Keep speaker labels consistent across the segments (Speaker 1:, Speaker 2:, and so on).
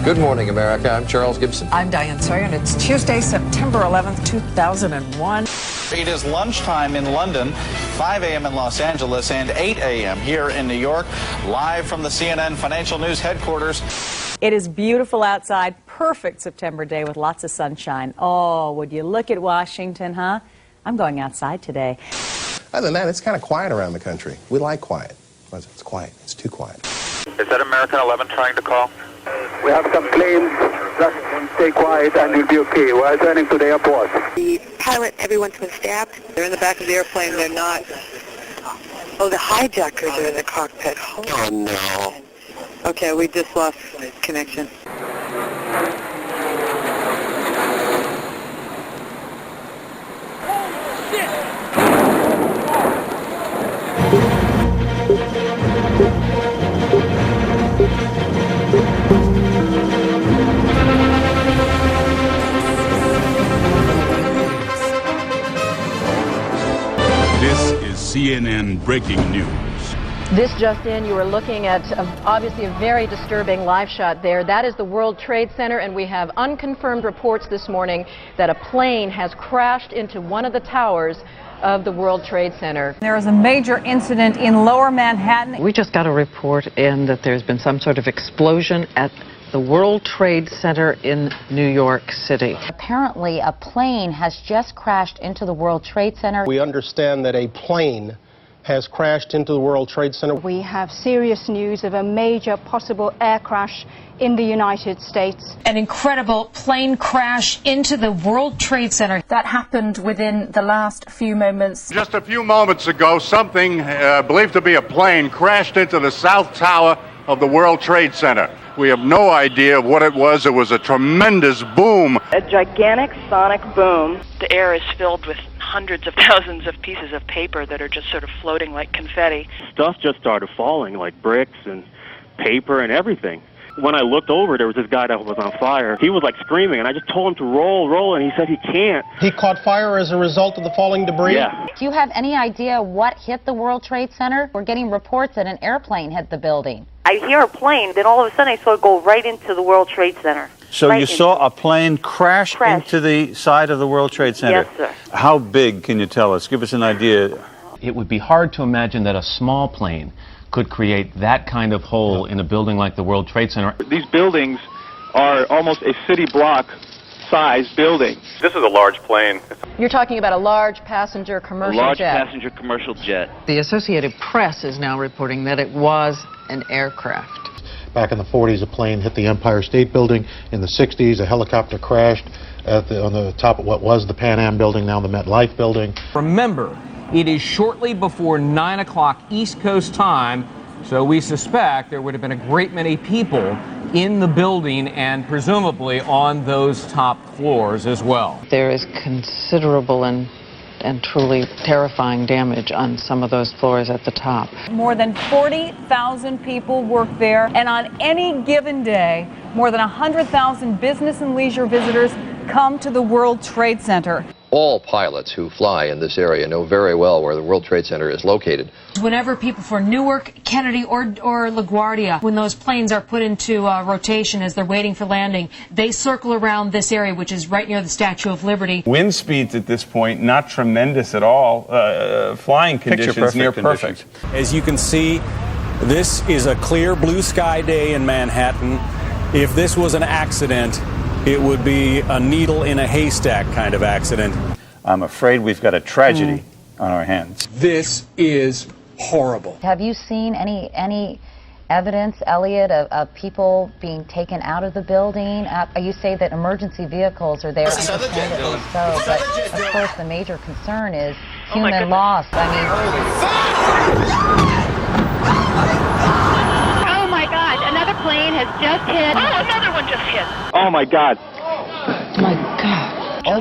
Speaker 1: Good morning, America. I'm Charles Gibson.
Speaker 2: I'm Diane Sawyer, and it's Tuesday, September 11th, 2001.
Speaker 3: It is lunchtime in London, 5 a.m. in Los Angeles, and 8 a.m. here in New York, live from the CNN Financial News headquarters.
Speaker 4: It is beautiful outside, perfect September day with lots of sunshine. Oh, would you look at Washington, huh? I'm going outside today.
Speaker 5: Other than that, it's kind of quiet around the country. We like quiet. It's quiet. It's too quiet.
Speaker 6: Is that American 11 trying to call?
Speaker 7: We have some planes. Just stay quiet and you'll be okay. We're returning to the airport.
Speaker 8: The pilot, everyone's been stabbed. They're in the back of the airplane. They're not. Oh, the hijackers are in the cockpit. Oh, no. Okay, we just lost connection.
Speaker 9: This is CNN Breaking News.
Speaker 10: This just in, you are looking at obviously a very disturbing live shot there. That is the World Trade Center, and we have unconfirmed reports this morning that a plane has crashed into one of the towers of the World Trade Center.
Speaker 4: There is a major incident in Lower Manhattan.
Speaker 11: We just got a report in that there's been some sort of explosion at the World Trade Center in New York City.
Speaker 12: Apparently, a plane has just crashed into the World Trade Center.
Speaker 13: We understand that a plane has crashed into the World Trade Center.
Speaker 14: We have serious news of a major possible air crash in the United States.
Speaker 15: An incredible plane crash into the World Trade Center.
Speaker 14: That happened within the last few moments.
Speaker 16: Just a few moments ago, something believed to be a plane crashed into the South Tower of the World Trade Center. We have no idea of what it was. It was a tremendous boom.
Speaker 17: A gigantic sonic boom. The air is filled with hundreds of thousands of pieces of paper that are just sort of floating like confetti.
Speaker 18: Stuff just started falling, like bricks and paper and everything. When I looked over, there was this guy that was on fire. He was like screaming, and I just told him to roll, and he said he can't.
Speaker 13: He caught fire as a result of the falling debris?
Speaker 18: Yeah.
Speaker 12: Do you have any idea what hit the World Trade Center? We're getting reports that an airplane hit the building.
Speaker 17: I hear a plane, then all of a sudden I saw it go right into the World Trade Center.
Speaker 19: So you saw a plane crash into the side of the World Trade Center?
Speaker 17: Yes, sir.
Speaker 19: How big, can you tell us? Give us an idea.
Speaker 20: It would be hard to imagine that a small plane could create that kind of hole in a building like the World Trade Center.
Speaker 18: These buildings are almost a city block size building.
Speaker 6: This is a large plane.
Speaker 10: You're talking about a large passenger commercial
Speaker 18: large
Speaker 10: jet.
Speaker 18: Passenger commercial jet.
Speaker 11: The Associated Press is now reporting that it was an aircraft.
Speaker 2: Back in the 40s, a plane hit the Empire State Building. In the 60s, a helicopter crashed on the top of what was the Pan Am building, now the MetLife building.
Speaker 7: Remember, it is shortly before 9 o'clock East Coast time, so we suspect there would have been a great many people in the building and presumably on those top floors as well.
Speaker 11: There is considerable and truly terrifying damage on some of those floors at the top.
Speaker 4: More than 40,000 people work there, and on any given day, more than 100,000 business and leisure visitors come to the World Trade Center.
Speaker 1: All pilots who fly in this area know very well where the World Trade Center is located.
Speaker 15: Whenever people for Newark, Kennedy, or LaGuardia, when those planes are put into rotation as they're waiting for landing, they circle around this area, which is right near the Statue of Liberty.
Speaker 19: Wind speeds at this point, not tremendous at all. Flying conditions near perfect.
Speaker 7: As you can see, this is a clear blue sky day in Manhattan. If this was an accident, it would be a needle in a haystack kind of accident.
Speaker 19: I'm afraid we've got a tragedy on our hands.
Speaker 7: This is horrible.
Speaker 12: Have you seen any evidence, Elliot, of people being taken out of the building? You say that emergency vehicles are there, understandably so, but of course the major concern is human loss.
Speaker 17: Oh my God, another plane has just hit. Oh, another one just hit.
Speaker 18: Oh my God.
Speaker 11: My God.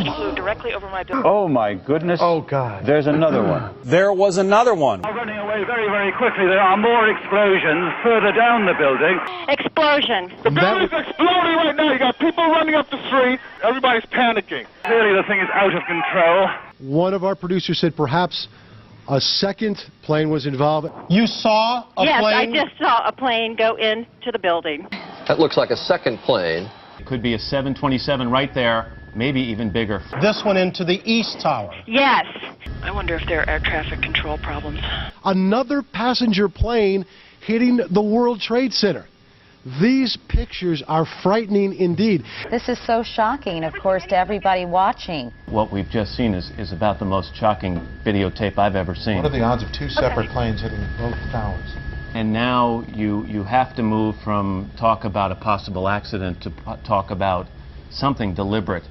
Speaker 17: Just flew directly over my building.
Speaker 19: Oh my goodness.
Speaker 2: Oh God.
Speaker 19: There's another one.
Speaker 7: There was another one. Running away very, very quickly. There are more explosions further down the building.
Speaker 17: Explosion.
Speaker 16: The building's exploding right now. You got people running up the street. Everybody's panicking.
Speaker 7: Clearly the thing is out of control.
Speaker 2: One of our producers said perhaps a second plane was involved.
Speaker 13: You saw a plane?
Speaker 17: Yes, I just saw a plane go into the building.
Speaker 1: That looks like a second plane.
Speaker 20: It could be a 727 right there, maybe even bigger.
Speaker 13: This one into the East Tower.
Speaker 17: Yes. I wonder if there are air traffic control problems.
Speaker 21: Another passenger plane hitting the World Trade Center. These pictures are frightening indeed.
Speaker 12: This is so shocking, of course, to everybody watching.
Speaker 20: What we've just seen is about the most shocking videotape I've ever seen.
Speaker 2: What are the odds of two separate planes hitting both towers?
Speaker 20: And now you have to move from talk about a possible accident to talk about something deliberate.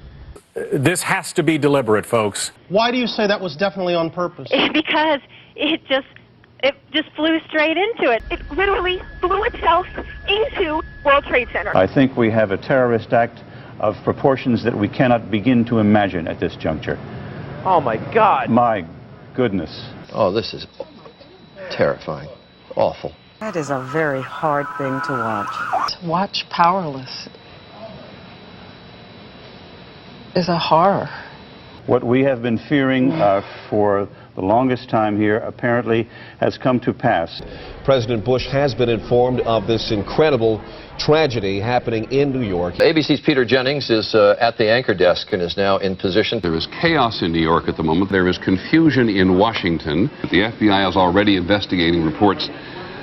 Speaker 22: This has to be deliberate, folks.
Speaker 13: Why do you say that was definitely on purpose?
Speaker 23: Because it just flew straight into it. It literally flew itself into World Trade Center.
Speaker 24: I think we have a terrorist act of proportions that we cannot begin to imagine at this juncture.
Speaker 25: Oh, my God.
Speaker 24: My goodness.
Speaker 1: Oh, this is terrifying. Awful.
Speaker 26: That is a very hard thing to watch.
Speaker 11: To watch powerless is a horror.
Speaker 24: What we have been fearing for the longest time here apparently has come to pass.
Speaker 5: President Bush has been informed of this incredible tragedy happening in New York.
Speaker 1: ABC's Peter Jennings is at the anchor desk and is now in position.
Speaker 27: There is chaos in New York at the moment. There is confusion in Washington. The FBI is already investigating reports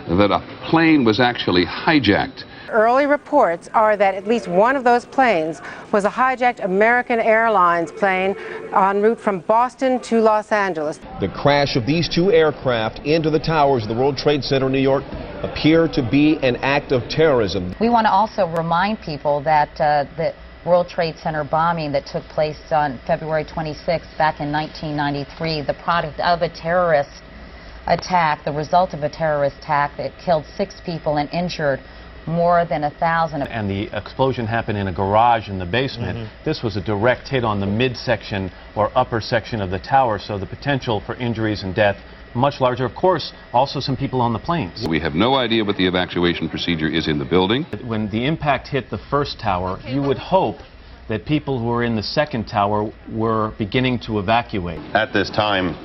Speaker 27: that a plane was actually hijacked.
Speaker 28: Early reports are that at least one of those planes was a hijacked American Airlines plane en route from Boston to Los Angeles.
Speaker 5: The crash of these two aircraft into the towers of the World Trade Center in New York appear to be an act of terrorism.
Speaker 12: We want to also remind people that the World Trade Center bombing that took place on February 26th back in 1993, the product of a terrorist attack, the result of a terrorist attack that killed 6 people and injured more than 1,000.
Speaker 20: And the explosion happened in a garage in the basement. This was a direct hit on the midsection or upper section of the tower, so the potential for injuries and death much larger. Of course, also some people on the planes.
Speaker 27: We have no idea what the evacuation procedure is in the building.
Speaker 20: When the impact hit the first tower, you would hope that people who were in the second tower were beginning to evacuate.
Speaker 29: At this time,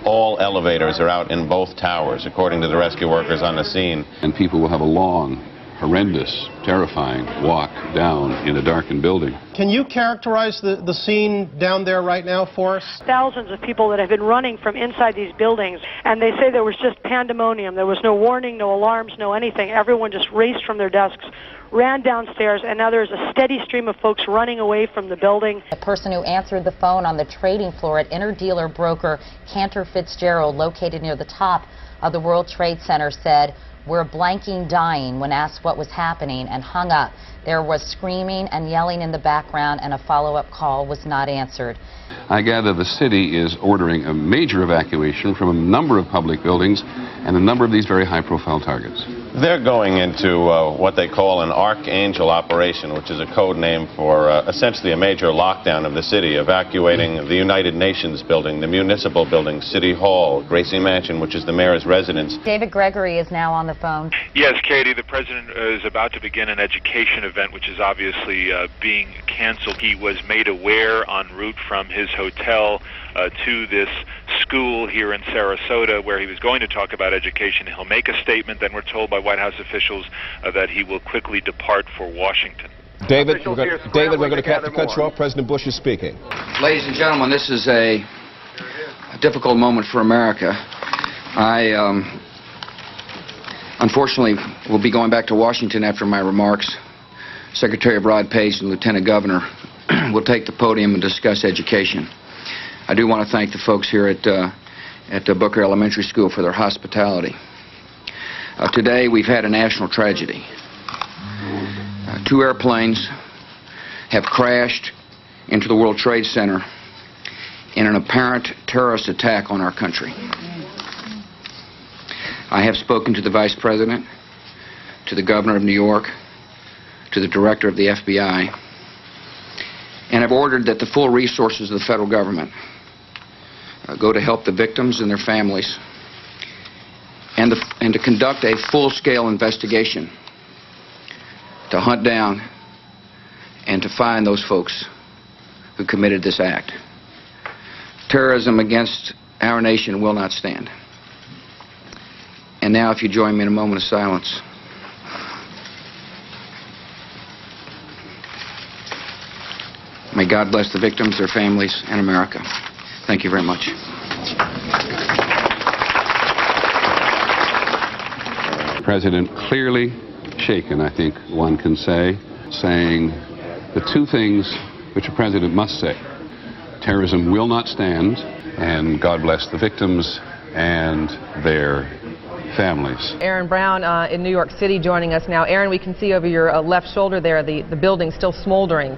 Speaker 29: all elevators are out in both towers, according to the rescue workers on the scene.
Speaker 27: And people will have a long, horrendous, terrifying walk down in a darkened building.
Speaker 13: Can you characterize the scene down there right now for us?
Speaker 30: Thousands of people that have been running from inside these buildings, and they say there was just pandemonium. There was no warning, no alarms, no anything. Everyone just raced from their desks, ran downstairs, and now there's a steady stream of folks running away from the building.
Speaker 12: The person who answered the phone on the trading floor at interdealer broker Cantor Fitzgerald, located near the top of the World Trade Center, said, "We're blanking dying," when asked what was happening, and hung up. There was screaming and yelling in the background, and a follow-up call was not answered.
Speaker 27: I gather the city is ordering a major evacuation from a number of public buildings and a number of these very high-profile targets.
Speaker 29: They're going into what they call an Archangel operation, which is a code name for essentially a major lockdown of the city, evacuating the United Nations building, the municipal building, City Hall, Gracie Mansion, which is the mayor's residence.
Speaker 12: David Gregory is now on the phone.
Speaker 6: Yes, Katie, the president is about to begin an education event, which is obviously being canceled. He was made aware en route from his hotel to this school here in Sarasota, where he was going to talk about education. He'll make a statement, then we're told by White House officials that he will quickly depart for Washington.
Speaker 5: David, we're going to cut you off. President Bush is speaking.
Speaker 31: Ladies and gentlemen, this is a difficult moment for America. I unfortunately will be going back to Washington after my remarks. Secretary of Rod Page and Lieutenant Governor will take the podium and discuss education. I do want to thank the folks here at Booker Elementary School for their hospitality. Today we've had a national tragedy. 2 airplanes have crashed into the World Trade Center in an apparent terrorist attack on our country. I have spoken to the Vice President, to the Governor of New York, to the Director of the FBI, and have ordered that the full resources of the federal government go to help the victims and their families, and to conduct a full-scale investigation to hunt down and to find those folks who committed this act. Terrorism against our nation will not stand. And now, if you join me in a moment of silence. May God bless the victims, their families, and America. Thank you very much.
Speaker 27: The President clearly shaken, I think one can say, saying the two things which a president must say. Terrorism will not stand, and God bless the victims and their families.
Speaker 3: Aaron Brown in New York City joining us now. Aaron, we can see over your left shoulder there the building still smoldering.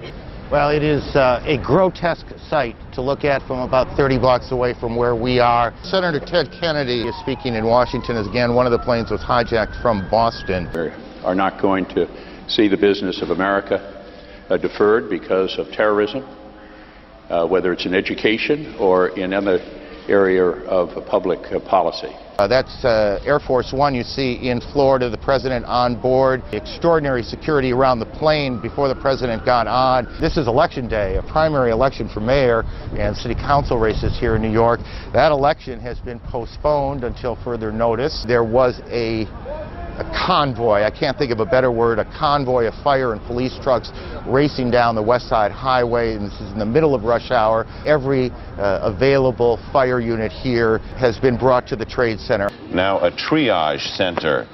Speaker 4: Well, it is a grotesque sight to look at from about 30 blocks away from where we are. Senator Ted Kennedy is speaking in Washington as, again, one of the planes was hijacked from Boston.
Speaker 24: We are not going to see the business of America deferred because of terrorism, whether it's in education or in another area of public policy.
Speaker 4: That's Air Force One you see in Florida, the president on board. Extraordinary security around the plane before the president got on. This is election day, a primary election for mayor and city council races here in New York. That election has been postponed until further notice. There was a convoy, I can't think of a better word, a convoy of fire and police trucks racing down the West Side Highway, and this is in the middle of rush hour. Every available fire unit here has been brought to the Trade Center.
Speaker 29: Now a triage center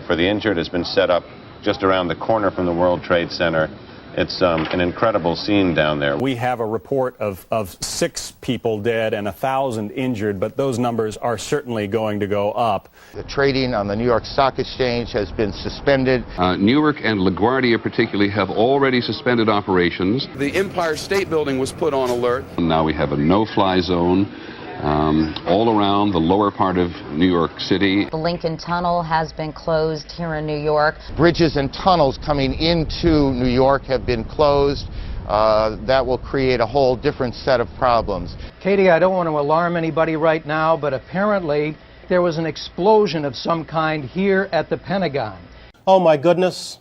Speaker 29: for the injured has been set up just around the corner from the World Trade Center. It's an incredible scene down there.
Speaker 22: We have a report of 6 people dead and 1,000 injured, but those numbers are certainly going to go up.
Speaker 4: The trading on the New York Stock Exchange has been suspended.
Speaker 27: Newark and LaGuardia particularly have already suspended operations.
Speaker 7: The Empire State Building was put on alert.
Speaker 27: Now we have a no-fly zone all around the lower part of New York City.
Speaker 12: The Lincoln Tunnel has been closed here in New York.
Speaker 4: Bridges and tunnels coming into New York have been closed. That will create a whole different set of problems.
Speaker 8: Katie, I don't want to alarm anybody right now, but apparently there was an explosion of some kind here at the Pentagon.
Speaker 13: Oh my goodness.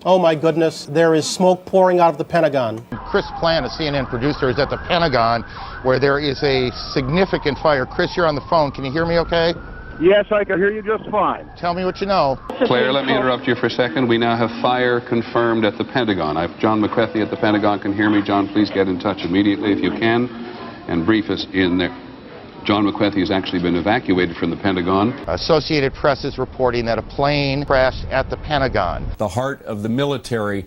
Speaker 13: Oh my goodness, there is smoke pouring out of the Pentagon.
Speaker 4: Chris Plant, a CNN producer, is at the Pentagon where there is a significant fire. Chris, you're on the phone. Can you hear me okay?
Speaker 9: Yes, I can hear you just fine.
Speaker 4: Tell me what you know.
Speaker 27: Claire, let me interrupt you for a second. We now have fire confirmed at the Pentagon. John McCarthy at the Pentagon can hear me. John, please get in touch immediately if you can and brief us in there. John McCarthy has actually been evacuated from the Pentagon.
Speaker 4: Associated Press is reporting that a plane crashed at the Pentagon.
Speaker 22: The heart of the military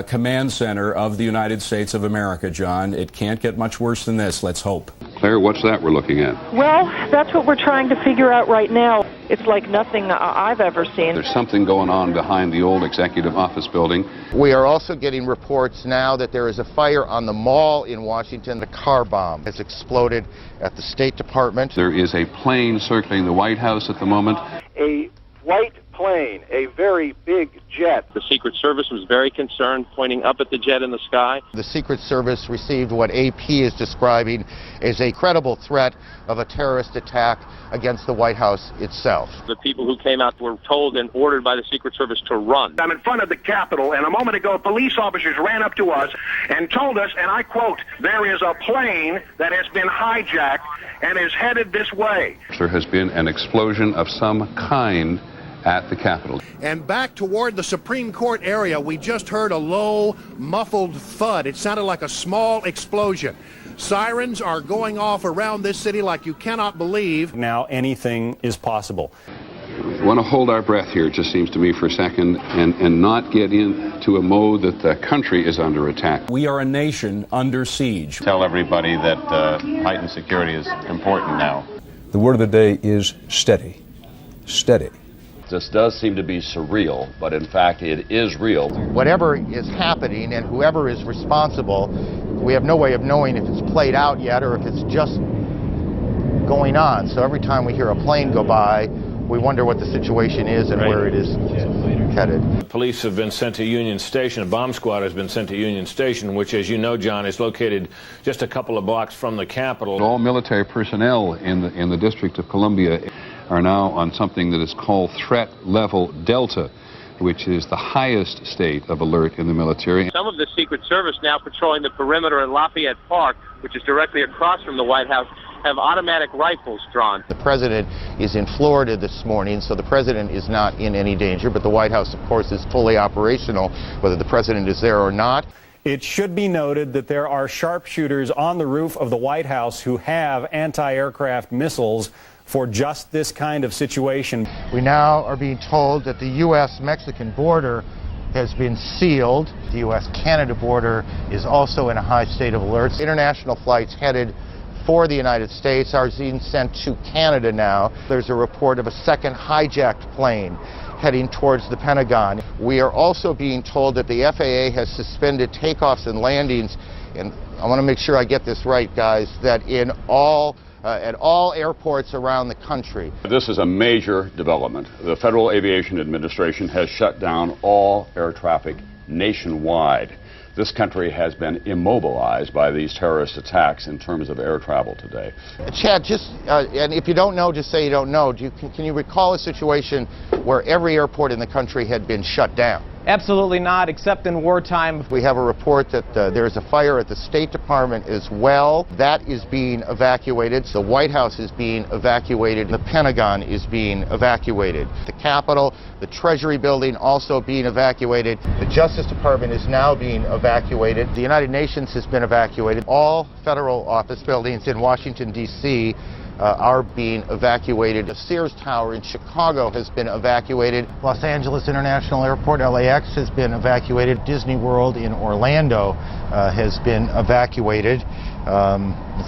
Speaker 22: command center of the United States of America, John. It can't get much worse than this, let's hope.
Speaker 27: Claire, what's that we're looking at?
Speaker 30: Well, that's what we're trying to figure out right now. It's like nothing I've ever seen.
Speaker 27: There's something going on behind the old executive office building.
Speaker 4: We are also getting reports now that there is a fire on the mall in Washington. The car bomb has exploded at the State Department.
Speaker 27: There is a plane circling the White House at the moment.
Speaker 8: A white plane, a very big jet.
Speaker 7: The Secret Service was very concerned, pointing up at the jet in the sky.
Speaker 4: The Secret Service received what AP is describing as a credible threat of a terrorist attack against the White House itself.
Speaker 7: The people who came out were told and ordered by the Secret Service to run.
Speaker 8: I'm in front of the Capitol, and a moment ago, police officers ran up to us and told us, and I quote, "There is a plane that has been hijacked and is headed this way."
Speaker 27: There has been an explosion of some kind at the Capitol.
Speaker 10: And back toward the Supreme Court area, we just heard a low, muffled thud. It sounded like a small explosion. Sirens are going off around this city like you cannot believe.
Speaker 22: Now anything is possible.
Speaker 27: We want to hold our breath here, it just seems to me, for a second, and not get into a mode that the country is under attack.
Speaker 22: We are a nation under siege.
Speaker 29: Tell everybody that heightened security is important now.
Speaker 14: The word of the day is steady. Steady.
Speaker 15: This does seem to be surreal, but in fact it is real.
Speaker 4: Whatever is happening and whoever is responsible, we have no way of knowing if it's played out yet or if it's just going on. So every time we hear a plane go by, we wonder what the situation is and where it is headed.
Speaker 16: Police have been sent to Union Station. A bomb squad has been sent to Union Station, which, as you know, John, is located just a couple of blocks from the Capitol.
Speaker 27: All military personnel in the District of Columbia are now on something that is called Threat Level Delta, which is the highest state of alert in the military.
Speaker 7: Some of the Secret Service now patrolling the perimeter in Lafayette Park, which is directly across from the White House, have automatic rifles drawn.
Speaker 4: The president is in Florida this morning, so the president is not in any danger, but the White House, of course, is fully operational, whether the president is there or not.
Speaker 1: It should be noted that there are sharpshooters on the roof of the White House who have anti-aircraft missiles for just this kind of situation.
Speaker 4: We now are being told that the U.S.-Mexican border has been sealed. The U.S.-Canada border is also in a high state of alert. International flights headed for the United States are being sent to Canada now. There's a report of a second hijacked plane heading towards the Pentagon. We are also being told that the FAA has suspended takeoffs and landings, and I want to make sure I get this right, guys, that in at all airports around the country.
Speaker 27: This is a major development. The Federal Aviation Administration has shut down all air traffic nationwide. This country has been immobilized by these terrorist attacks in terms of air travel today.
Speaker 4: Chad, and if you don't know, just say you don't know. Can you recall a situation where every airport in the country had been shut down?
Speaker 2: Absolutely not, except in wartime.
Speaker 4: We have a report that there's a fire at the State Department as well. That is being evacuated. The White House is being evacuated. The Pentagon is being evacuated. The Capitol, the Treasury building also being evacuated. The Justice Department is now being evacuated. The United Nations has been evacuated. All federal office buildings in Washington, D.C. Are being evacuated. The Sears Tower in Chicago has been evacuated. Los Angeles International Airport, LAX, has been evacuated. Disney World in Orlando has been evacuated.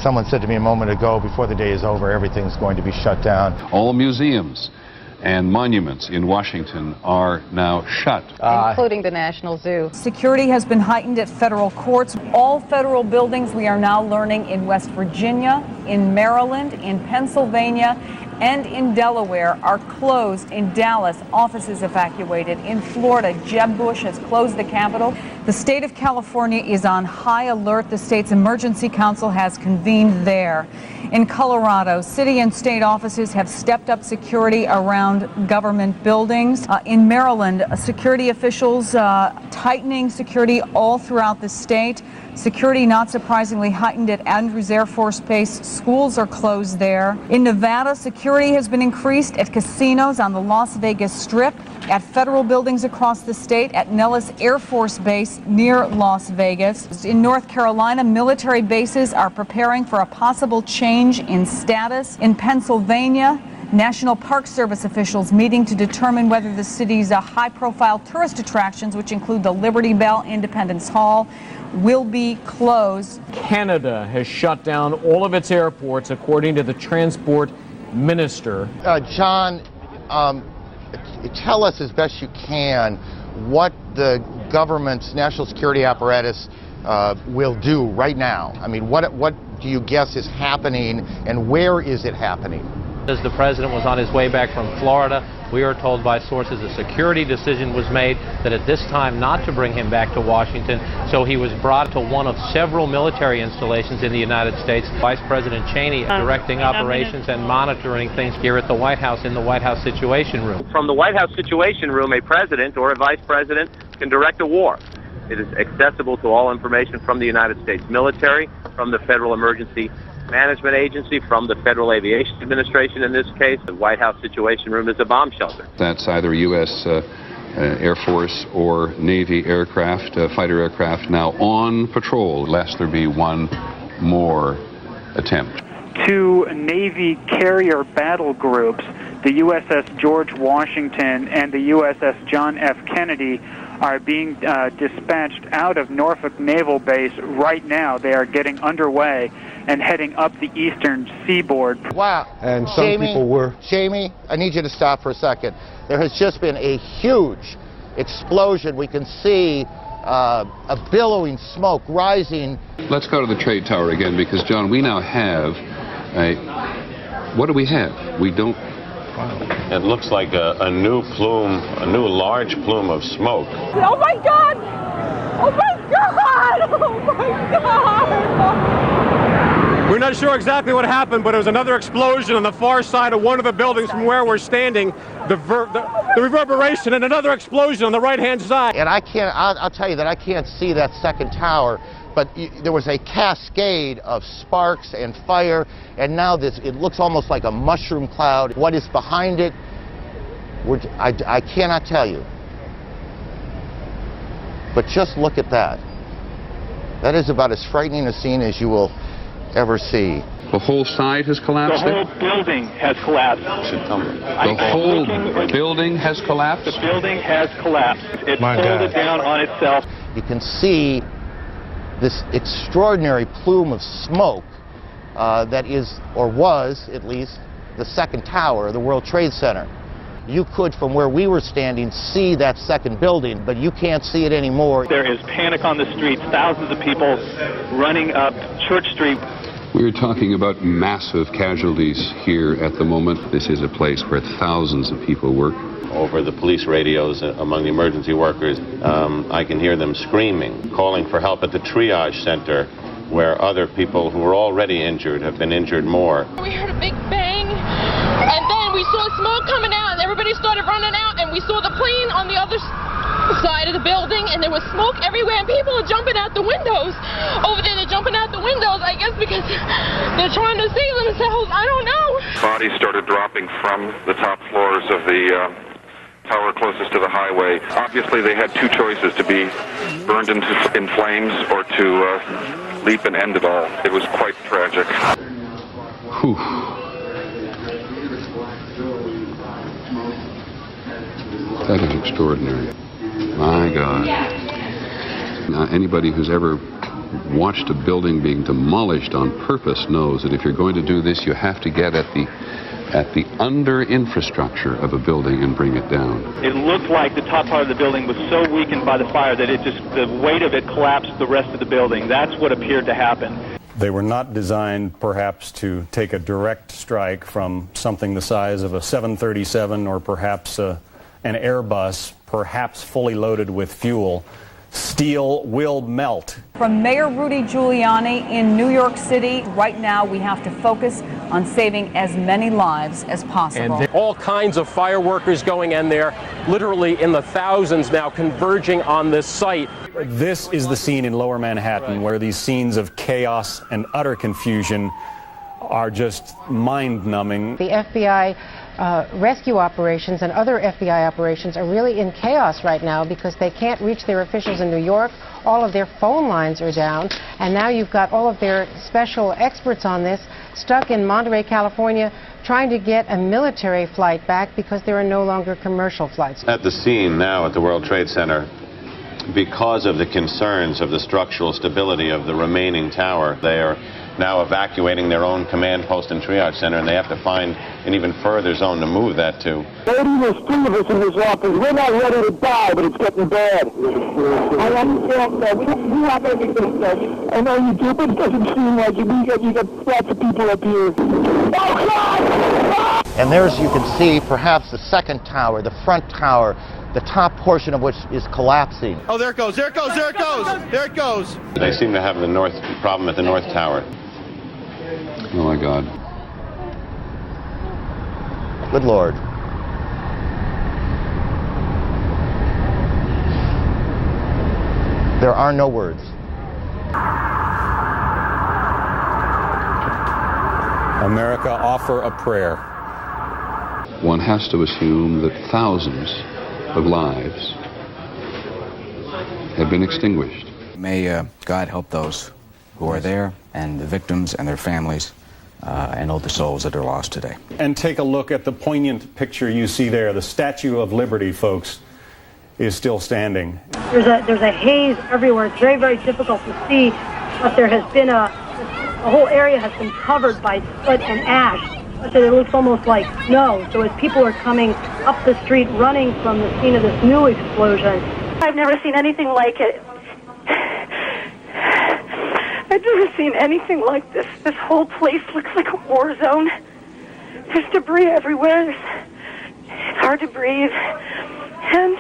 Speaker 4: Someone said to me a moment ago, before the day is over, everything's going to be shut down.
Speaker 27: All museums and monuments in Washington are now shut.
Speaker 12: Including the National Zoo.
Speaker 11: Security has been heightened at federal courts. All federal buildings, we are now learning, in West Virginia, in Maryland, in Pennsylvania, and in Delaware are closed. In Dallas, offices evacuated. In Florida, Jeb Bush has closed the Capitol. The state of California is on high alert. The state's emergency council has convened there. In Colorado, city and state offices have stepped up security around government buildings. In Maryland, security officials tightening security all throughout the state. Security, not surprisingly, heightened at Andrews Air Force Base. Schools are closed there. In Nevada, security has been increased at casinos on the Las Vegas Strip, at federal buildings across the state, at Nellis Air Force Base near Las Vegas. In North Carolina, military bases are preparing for a possible change in status. In Pennsylvania, National Park Service officials meeting to determine whether the city's high-profile tourist attractions, which include the Liberty Bell, Independence Hall, will be closed.
Speaker 2: Canada has shut down all of its airports, according to the transport minister.
Speaker 4: John, tell us as best you can what the government's national security apparatus will do right now. I mean, what do you guess is happening, and where is it happening?
Speaker 17: As the president was on his way back from Florida, we are told by sources a security decision was made that at this time not to bring him back to Washington, so he was brought to one of several military installations in the United States. Vice President Cheney directing operations and monitoring things here at the White House in the White House Situation Room.
Speaker 7: From the White House Situation Room, a president or a vice president can direct a war. It is accessible to all information from the United States military, from the Federal Emergency Management Agency, from the Federal Aviation Administration. In this case, the White House Situation Room is a bomb shelter.
Speaker 27: That's either U.S. Air Force or Navy aircraft, fighter aircraft, now on patrol, lest there be one more attempt.
Speaker 18: Two Navy carrier battle groups, the USS George Washington and the USS John F. Kennedy, are being dispatched out of Norfolk Naval Base right now. They are getting underway and heading up the eastern seaboard.
Speaker 4: Wow.
Speaker 14: And some people were...
Speaker 4: Jamie, I need you to stop for a second. There has just been a huge explosion. We can see a billowing smoke rising.
Speaker 27: Let's go to the trade tower again, because, John, we now have a... What do we have? We don't...
Speaker 29: It looks like a new plume, a new large plume of smoke.
Speaker 11: Oh my God! Oh my God! Oh my God!
Speaker 1: We're not sure exactly what happened, but it was another explosion on the far side of one of the buildings from where we're standing. The reverberation and another explosion on the right-hand side.
Speaker 4: And I'll tell you that I can't see that second tower, but there was a cascade of sparks and fire, and now it looks almost like a mushroom cloud. What is behind it, I cannot tell you. But just look at that. That is about as frightening a scene as you will ever see.
Speaker 27: The whole side has collapsed?
Speaker 18: The whole building has collapsed.
Speaker 27: The whole building has collapsed?
Speaker 18: The building has collapsed. It folded down on itself.
Speaker 4: You can see this extraordinary plume of smoke that is, or was at least, the second tower of the World Trade Center. You could, from where we were standing, see that second building, but you can't see it anymore.
Speaker 18: There is panic on the streets, thousands of people running up Church Street.
Speaker 27: We're talking about massive casualties here at the moment. This is a place where thousands of people work.
Speaker 29: Over the police radios among the emergency workers, I can hear them screaming, calling for help at the triage center, where other people who were already injured have been injured more.
Speaker 3: We heard a big bang, and then we saw smoke coming out, and everybody started running out, and we saw the plane on the other side of the building, and there was smoke everywhere, and people are jumping out the windows. Over there, they're jumping out the windows, I guess because they're trying to save themselves. I don't know.
Speaker 5: Bodies started dropping from the top floors of the tower closest to the highway. Obviously, they had two choices: to be burned in flames or to leap and end it all. It was quite tragic.
Speaker 27: Whew. That is extraordinary. My God. Now, anybody who's ever watched a building being demolished on purpose knows that if you're going to do this, you have to get at the under infrastructure of a building and bring it down.
Speaker 18: It looked like the top part of the building was so weakened by the fire that the weight of it collapsed the rest of the building. That's what appeared to happen.
Speaker 22: They were not designed, perhaps, to take a direct strike from something the size of a 737 or perhaps an Airbus, perhaps fully loaded with fuel. Steel will melt.
Speaker 11: From Mayor Rudy Giuliani in New York City, right now we have to focus on saving as many lives as possible.
Speaker 1: And all kinds of fire workers going in there, literally in the thousands now, converging on this site.
Speaker 22: This is the scene in Lower Manhattan where these scenes of chaos and utter confusion are just mind-numbing.
Speaker 6: The FBI rescue operations and other FBI operations are really in chaos right now because they can't reach their officials in New York. All of their phone lines are down, and now you've got all of their special experts on this stuck in Monterey, California, trying to get a military flight back because there are no longer commercial flights.
Speaker 29: At the scene now at the World Trade Center, because of the concerns of the structural stability of the remaining tower, they are now evacuating their own command post and triage center, and they have to find an even further zone to move that to.
Speaker 9: Maybe there's three of us in this office. We're not ready to die, but it's getting bad. I understand that. We have everything, sir. I know you do, but it doesn't seem like it. You got lots of people up here. Oh, God!
Speaker 4: And there's, you can see, perhaps the second tower, the front tower, the top portion of which is collapsing.
Speaker 13: Oh, there it goes, there it goes, there it goes, there it goes.
Speaker 29: They seem to have the problem at the north tower.
Speaker 27: Oh, my God.
Speaker 4: Good Lord. There are no words.
Speaker 22: America, offer a prayer.
Speaker 27: One has to assume that thousands of lives have been extinguished.
Speaker 19: May God help those who are there and the victims and their families and all the souls that are lost today.
Speaker 22: And take a look at the poignant picture you see there. The Statue of Liberty, folks, is still standing.
Speaker 30: There's a haze everywhere. It's very, very difficult to see, but there has been the whole area has been covered by soot and ash. So it looks almost like snow. So as people are coming up the street running from the scene of this new explosion.
Speaker 3: I've never seen anything like it. I've never seen anything like this. This whole place looks like a war zone. There's debris everywhere. It's hard to breathe. And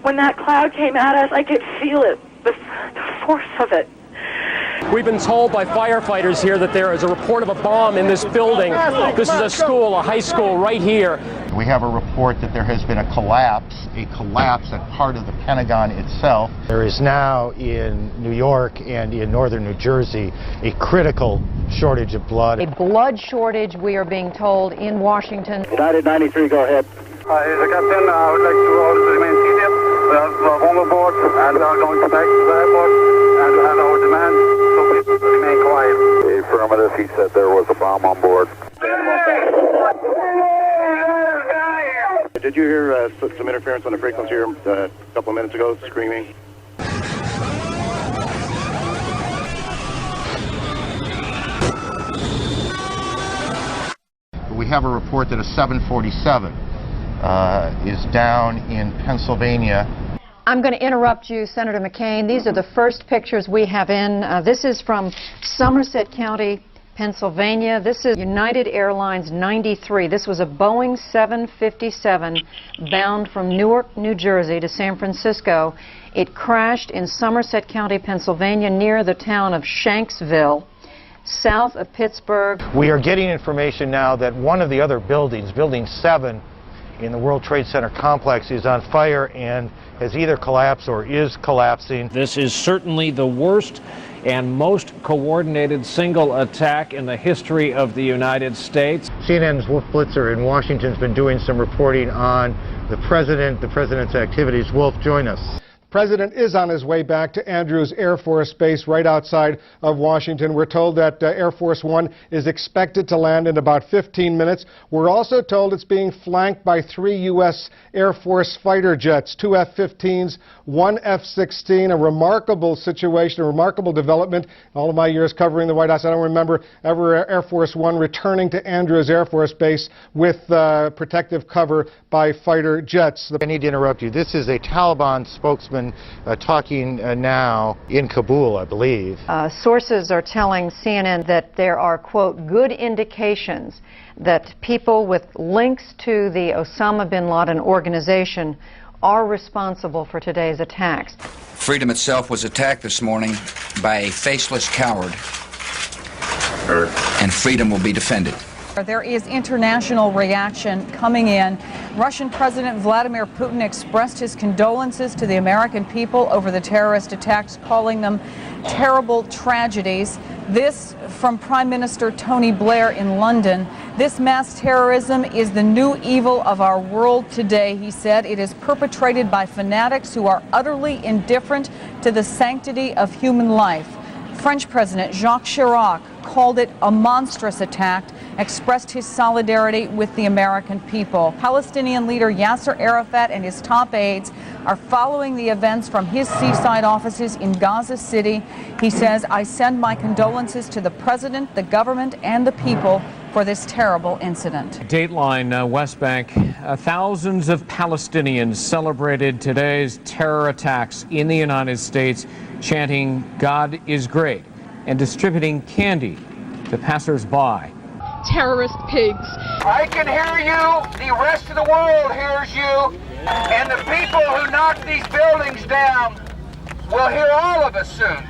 Speaker 3: when that cloud came at us, I could feel it, the force of it.
Speaker 1: We've been told by firefighters here that there is a report of a bomb in this building. This is a school, a high school right here.
Speaker 4: We have a report that there has been a collapse at part of the Pentagon itself. There is now in New York and in northern New Jersey a critical shortage of blood.
Speaker 12: A blood shortage, we are being told, in Washington.
Speaker 9: United 93, go ahead.
Speaker 20: Captain, I would like to order to remain seated. We have one aboard, and we are going to back to the airport and hand over demand. line. Affirmative. He said there was a bomb on board.
Speaker 8: Did you hear some interference on the frequency here a couple of minutes ago, screaming?
Speaker 4: We have a report that a 747 is down in Pennsylvania.
Speaker 10: I'm going to interrupt you, Senator McCain. These are the first pictures we have in. This is from Somerset County, Pennsylvania. This is United Airlines 93. This was a Boeing 757 bound from Newark, New Jersey to San Francisco. It crashed in Somerset County, Pennsylvania, near the town of Shanksville, south of Pittsburgh.
Speaker 4: We are getting information now that one of the other buildings, Building 7 in the World Trade Center complex, is on fire and has either collapsed or is collapsing.
Speaker 2: This is certainly the worst and most coordinated single attack in the history of the United States.
Speaker 4: CNN's Wolf Blitzer in Washington has been doing some reporting on the president's activities. Wolf, join us.
Speaker 15: The president is on his way back to Andrews Air Force Base right outside of Washington. We're told that Air Force One is expected to land in about 15 minutes. We're also told it's being flanked by 3 U.S. Air Force fighter jets, 2 F-15s, 1 F-16, a remarkable situation, a remarkable development. All of my years covering the White House, I don't remember ever Air Force One returning to Andrews Air Force Base with protective cover by fighter jets.
Speaker 4: I need to interrupt you. This is a Taliban spokesman talking now in Kabul, I believe.
Speaker 10: Sources are telling CNN that there are, quote, good indications that people with links to the Osama bin Laden organization are responsible for today's attacks.
Speaker 16: Freedom itself was attacked this morning by a faceless coward, and freedom will be defended.
Speaker 11: There is international reaction coming in. Russian President Vladimir Putin expressed his condolences to the American people over the terrorist attacks, calling them terrible tragedies. This from Prime Minister Tony Blair in London. This mass terrorism is the new evil of our world today, he said. It is perpetrated by fanatics who are utterly indifferent to the sanctity of human life. French President Jacques Chirac called it a monstrous attack, expressed his solidarity with the American people. Palestinian leader Yasser Arafat and his top aides are following the events from his seaside offices in Gaza City. He says, I send my condolences to the president, the government, and the people for this terrible incident.
Speaker 2: Dateline, West Bank. Thousands of Palestinians celebrated today's terror attacks in the United States, chanting, God is great, and distributing candy to passers-by.
Speaker 3: Terrorist pigs.
Speaker 21: I can hear you, the rest of the world hears you, and the people who knocked these buildings down will hear all of us soon.